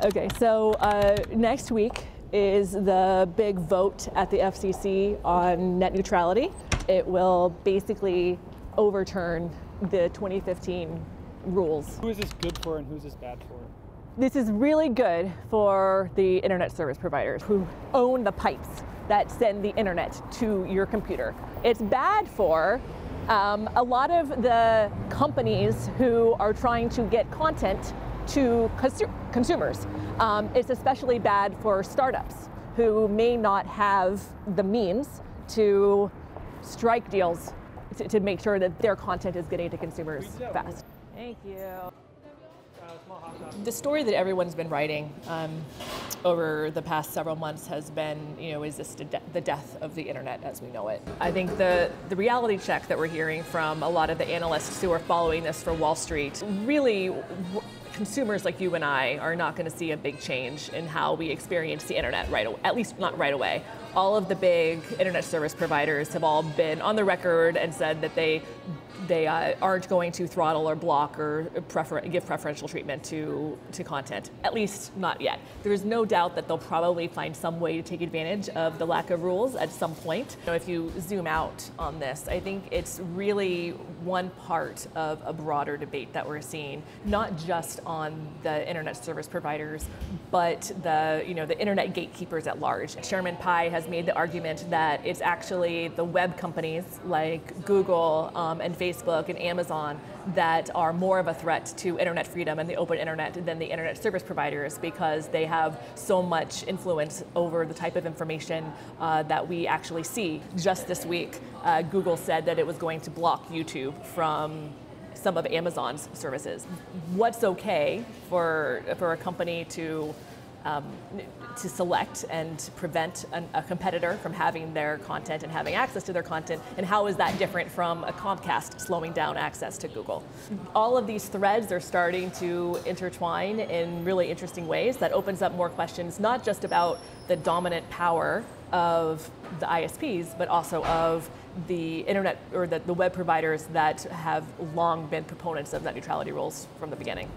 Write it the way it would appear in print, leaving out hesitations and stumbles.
Okay, so next week is the big vote at the FCC on net neutrality. It will basically overturn the 2015 rules. Who is this good for and who's this bad for? This is really good for the internet service providers who own the pipes that send the internet to your computer. It's bad for a lot of the companies who are trying to get content to consumers. It's especially bad for startups who may not have the means to strike deals to make sure that their content is getting to consumers fast. Thank you. The story that everyone's been writing over the past several months has been, is this the death of the internet as we know it? I think the reality check that we're hearing from a lot of the analysts who are following this for Wall Street, really consumers like you and I are not going to see a big change in how we experience the internet right away, at least not right away. All of the big internet service providers have all been on the record and said that they aren't going to throttle or block or give preferential treatment to content, at least not yet. There's no doubt that they'll probably find some way to take advantage of the lack of rules at some point. If you zoom out on this, I think it's really one part of a broader debate that we're seeing, not just on the internet service providers, but the internet gatekeepers at large. Chairman Pai has made the argument that it's actually the web companies like Google and Facebook and Amazon that are more of a threat to internet freedom and the open internet than the internet service providers, because they have so much influence over the type of information that we actually see. Just this week, Google said that it was going to block YouTube from some of Amazon's services. What's okay for a company to select and prevent a competitor from having their content and having access to their content, and how is that different from a Comcast slowing down access to Google? All of these threads are starting to intertwine in really interesting ways that opens up more questions, not just about the dominant power of the ISPs, but also of the internet or the web providers that have long been proponents of net neutrality rules from the beginning.